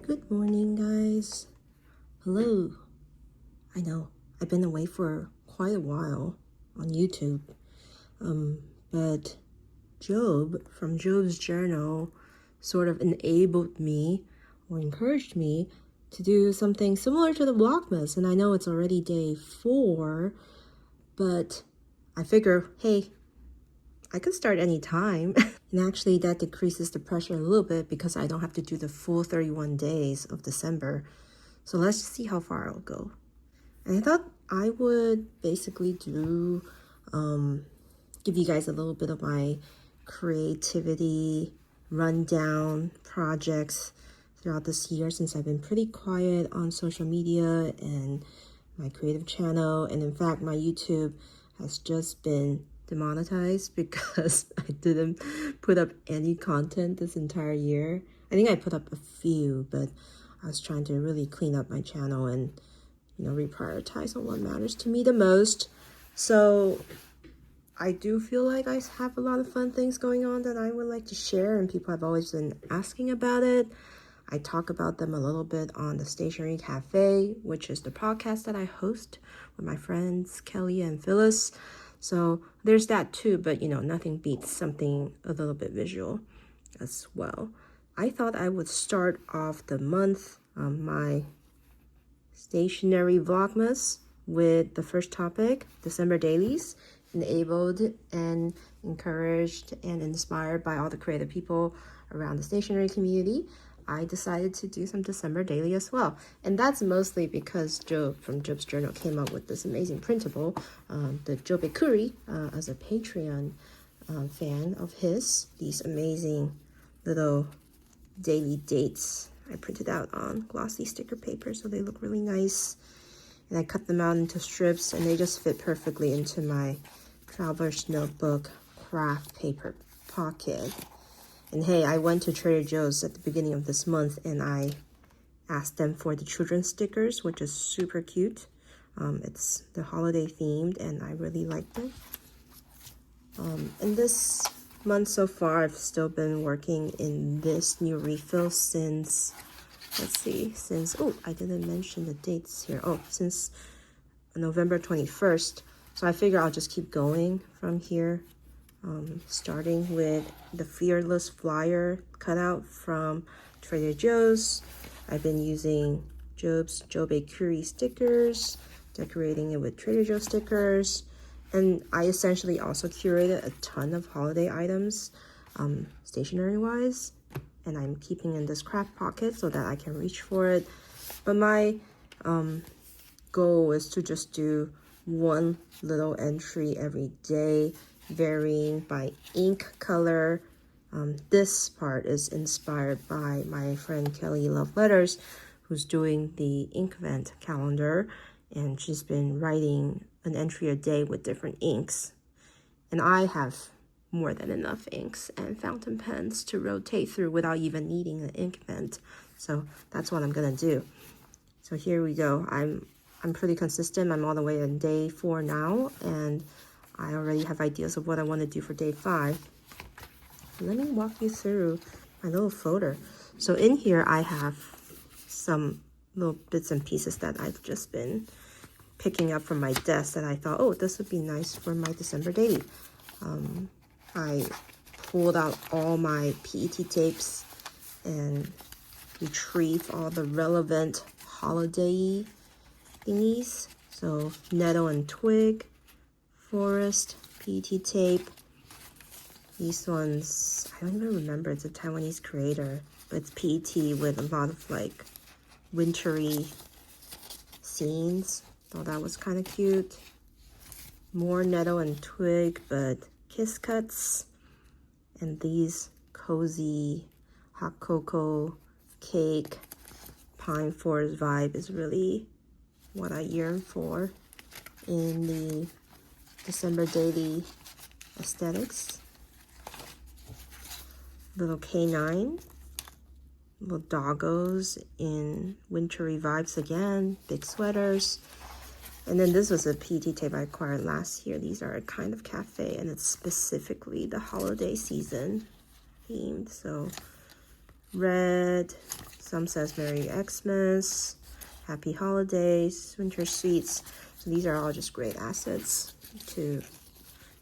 Good morning, guys. Hello. I know I've been away for quite a while on YouTube, but Job from Job's journal sort of enabled me or encouraged me to do something similar to the Vlogmas. And I know it's already day 4, but I figure, hey, I could start any time. And actually that decreases the pressure a little bit because I don't have to do the full 31 days of December. So let's just see how far I'll go. And I thought I would basically do, give you guys a little bit of my creativity rundown projects throughout this year, since I've been pretty quiet on social media and my creative channel. And in fact, my YouTube has just been demonetized because I didn't put up any content this entire year. I think I put up a few, but I was trying to really clean up my channel and, you know, reprioritize on what matters to me the most. So I do feel like I have a lot of fun things going on that I would like to share, and people have always been asking about it. I talk about them a little bit on the Stationery Cafe, which is the podcast that I host with my friends Kelly and Phyllis. So there's that too, but you know, nothing beats something a little bit visual as well. I thought I would start off the month, my Stationery Vlogmas, with the first topic, December dailies, enabled and encouraged and inspired by all the creative people around the stationery community. I decided to do some December daily as well. And that's mostly because Job from Job's journal came up with this amazing printable, the Jobekuri, as a Patreon fan of his. These amazing little daily dates I printed out on glossy sticker paper, so they look really nice. And I cut them out into strips, and they just fit perfectly into my Traveler's Notebook craft paper pocket. And hey, I went to Trader Joe's at the beginning of this month and I asked them for the children's stickers, which is super cute. It's the holiday themed and I really liked it. And this month so far, I've still been working in this new refill since, oh, I didn't mention the dates here. Oh, since November 21st. So I figure I'll just keep going from here. Starting with the Fearless flyer cutout from Trader Joe's. I've been using Job's Jobekuri stickers, decorating it with Trader Joe stickers, and I essentially also curated a ton of holiday items, stationery-wise, and I'm keeping in this craft pocket so that I can reach for it. But my goal is to just do one little entry every day, varying by ink color. This part is inspired by my friend Kelly Love Letters, who's doing the Inkvent calendar, and she's been writing an entry a day with different inks. And I have more than enough inks and fountain pens to rotate through without even needing an Inkvent. So that's what I'm gonna do. So here we go. I'm pretty consistent. I'm all the way in day 4 now, and I already have ideas of what I want to do for day 5. Let me walk you through my little folder. So in here, I have some little bits and pieces that I've just been picking up from my desk that I thought, oh, this would be nice for my December daily. I pulled out all my PET tapes and retrieved all the relevant holiday thingies. So nettle and twig, forest, PET tape. These ones, I don't even remember, it's a Taiwanese creator, but it's PET with a lot of like wintry scenes. Thought that was kind of cute. More nettle and twig, but kiss cuts. And these cozy hot cocoa cake pine forest vibe is really what I yearn for in the December daily aesthetics. Little canine, little doggos in wintry vibes again, big sweaters. And then this was a PET tape I acquired last year. These are a kind of cafe, and it's specifically the holiday season themed. So red, Some says Merry Xmas, Happy Holidays, Winter Sweets. So these are all just great assets to,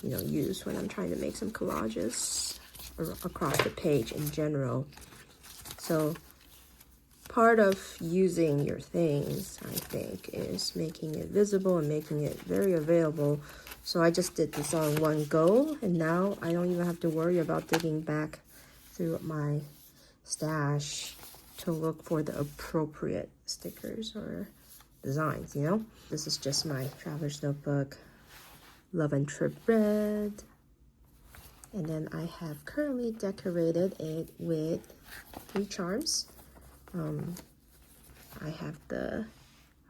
you know, use when I'm trying to make some collages across the page in general. So part of using your things, I think, is making it visible and making it very available. So I just did this on one go, and now I don't even have to worry about digging back through my stash to look for the appropriate stickers or designs, you know? This is just my traveler's notebook, Love and Trip Red. And then I have currently decorated it with 3 charms. I have the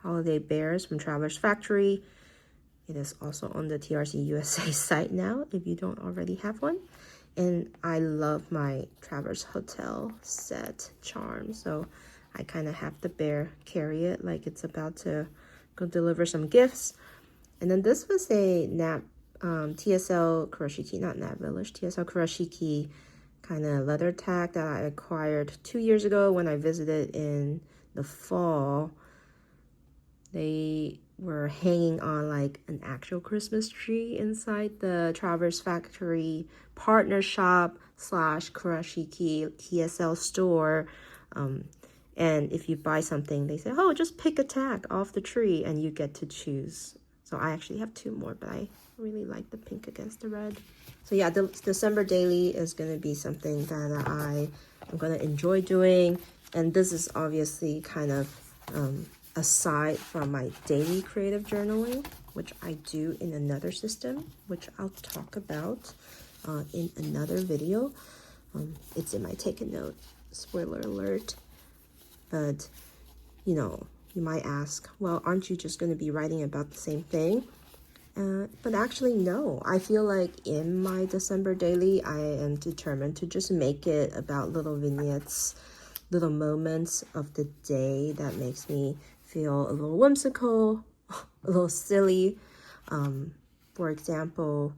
Holiday Bears from Traveler's Factory. It is also on the TRC USA site now, if you don't already have one. And I love my Traveler's Hotel set charm. So I kind of have the bear carry it like it's about to go deliver some gifts. And then this was a TSL Kurashiki, not Nap Village, TSL Kurashiki kind of leather tag that I acquired 2 years ago when I visited in the fall. They were hanging on like an actual Christmas tree inside the Traveler's Factory partner shop / Kurashiki TSL store. And if you buy something, they say, oh, just pick a tag off the tree and you get to choose. So I actually have 2 more, but I really like the pink against the red. So yeah, the December daily is going to be something that I am going to enjoy doing. And this is obviously kind of aside from my daily creative journaling, which I do in another system, which I'll talk about in another video. It's in my take a note, spoiler alert. But, you know, you might ask, well, aren't you just going to be writing about the same thing? But actually, no. I feel like in my December daily, I am determined to just make it about little vignettes, little moments of the day that makes me feel a little whimsical, a little silly. For example,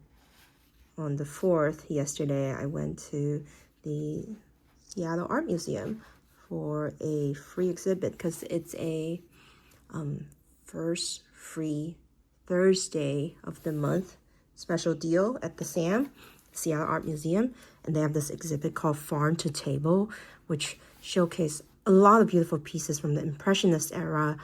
on the 4th, yesterday, I went to the Seattle Art Museum for a free exhibit because it's a first free Thursday of the month special deal at the Seattle Art Museum. And they have this exhibit called Farm to Table, which showcase a lot of beautiful pieces from the Impressionist era,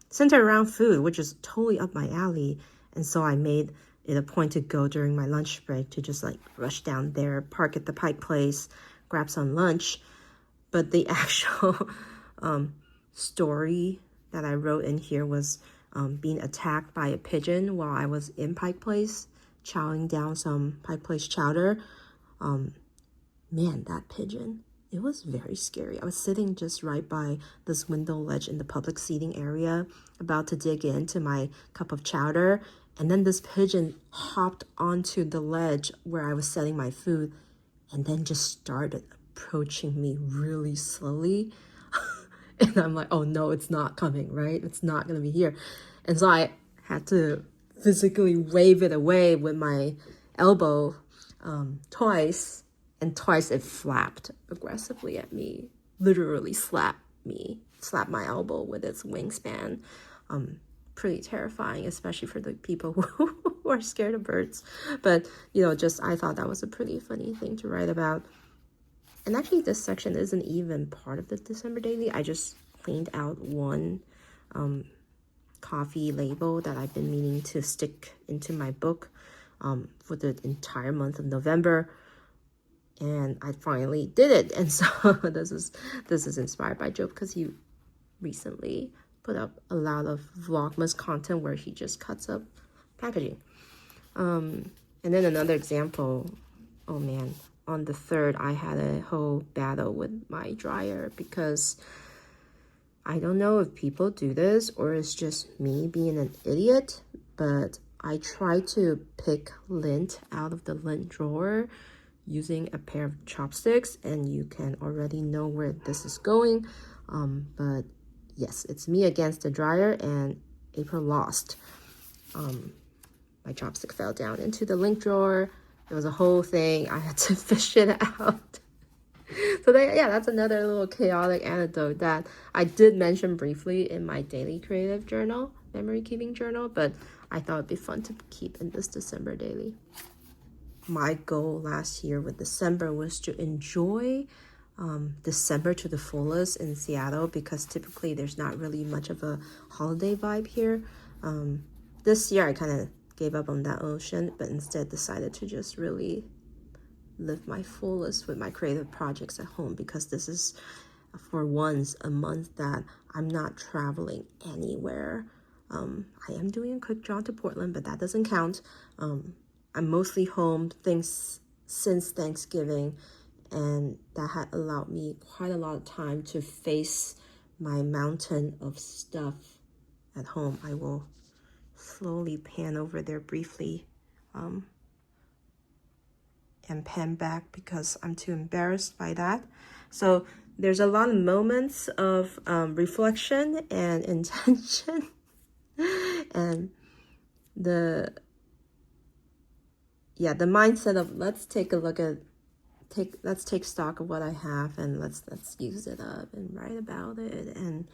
centered around food, which is totally up my alley. And so I made it a point to go during my lunch break to just like rush down there, park at the Pike Place, grab some lunch. But the actual story that I wrote in here was being attacked by a pigeon while I was in Pike Place, chowing down some Pike Place chowder. Man, that pigeon, it was very scary. I was sitting just right by this window ledge in the public seating area, about to dig into my cup of chowder. And then this pigeon hopped onto the ledge where I was setting my food and then just started approaching me really slowly. And I'm like, oh no, it's not coming, right? It's not gonna be here. And so I had to physically wave it away with my elbow twice. And twice it flapped aggressively at me, literally slapped my elbow with its wingspan. Pretty terrifying, especially for the people who are scared of birds. But, you know, just I thought that was a pretty funny thing to write about. And actually, this section isn't even part of the December daily. I just cleaned out one coffee label that I've been meaning to stick into my book for the entire month of November. And I finally did it. And so this is inspired by Joe because he recently put up a lot of Vlogmas content where he just cuts up packaging. And then another example, oh man, on the 3rd, I had a whole battle with my dryer because I don't know if people do this or it's just me being an idiot, but I tried to pick lint out of the lint drawer using a pair of chopsticks, and you can already know where this is going. But yes, it's me against the dryer, and April lost. My chopstick fell down into the lint drawer. It was a whole thing. I had to fish it out. So yeah, that's another little chaotic anecdote that I did mention briefly in my daily creative journal, memory keeping journal, but I thought it'd be fun to keep in this December daily. My goal last year with December was to enjoy December to the fullest in Seattle, because typically there's not really much of a holiday vibe here. This year I kind of gave up on that notion, but instead decided to just really live my fullest with my creative projects at home, because this is for once a month that I'm not traveling anywhere. I am doing a quick jaunt to Portland, but that doesn't count. I'm mostly home since Thanksgiving, and that had allowed me quite a lot of time to face my mountain of stuff at home. I will slowly pan over there briefly and pan back because I'm too embarrassed by that. So there's a lot of moments of reflection and intention and the mindset of let's take stock of what I have, and let's use it up and write about it and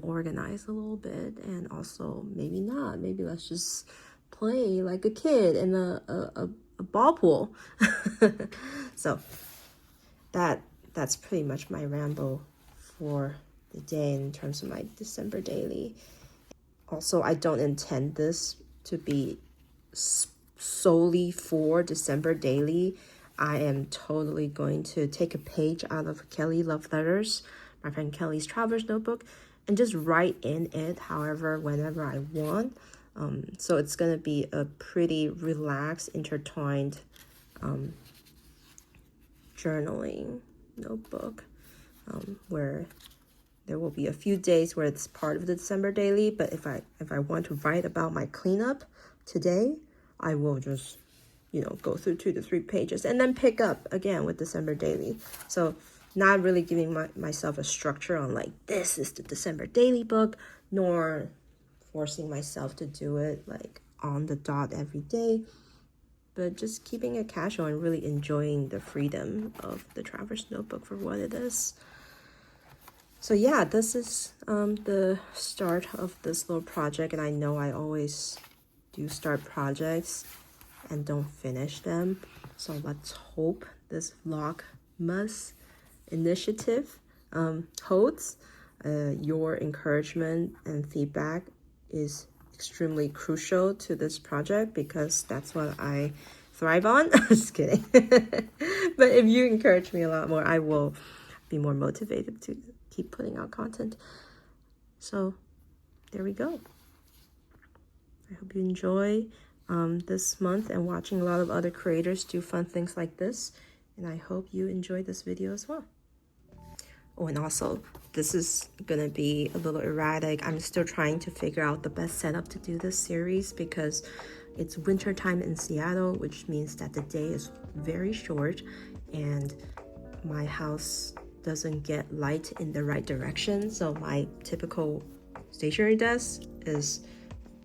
organize a little bit, and also maybe not, maybe let's just play like a kid in a ball pool. So that's pretty much my ramble for the day in terms of my December daily. Also, I don't intend this to be solely for December daily. I am totally going to take a page out of Kelly Love Letters, my friend Kelly's Traveler's Notebook, and just write in it however, whenever I want. So it's going to be a pretty relaxed, intertwined journaling notebook, where there will be a few days where it's part of the December daily, but if I want to write about my cleanup today, I will just, go through 2 to 3 pages and then pick up again with December daily. So not really giving myself a structure on like, this is the December daily book, nor forcing myself to do it like on the dot every day, but just keeping it casual and really enjoying the freedom of the Traveler's Notebook for what it is. So yeah, this is the start of this little project, and I know I always do start projects and don't finish them. So let's hope this Vlogmas initiative holds. Your encouragement and feedback is extremely crucial to this project, because that's what I thrive on. Just kidding. But if you encourage me a lot more, I will be more motivated to keep putting out content. So there we go. I hope you enjoy this month and watching a lot of other creators do fun things like this, and I hope you enjoyed this video as well. Oh, and also this is gonna be a little erratic. I'm still trying to figure out the best setup to do this series, because it's winter time in Seattle, which means that the day is very short and my house doesn't get light in the right direction. So my typical stationery desk is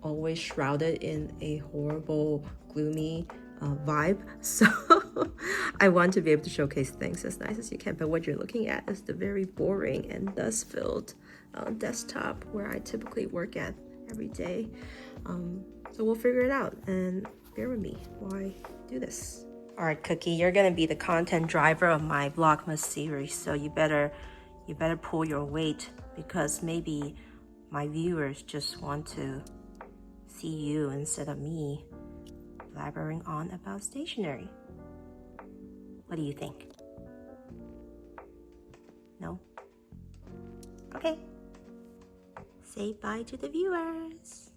always shrouded in a horrible, gloomy vibe. So I want to be able to showcase things as nice as you can, but what you're looking at is the very boring and dust-filled desktop where I typically work at every day. So we'll figure it out, and bear with me while I do this. All right, Cookie, you're gonna be the content driver of my Vlogmas series, so you better pull your weight, because maybe my viewers just want to see you instead of me blabbering on about stationery. What do you think? No? Okay. Say bye to the viewers.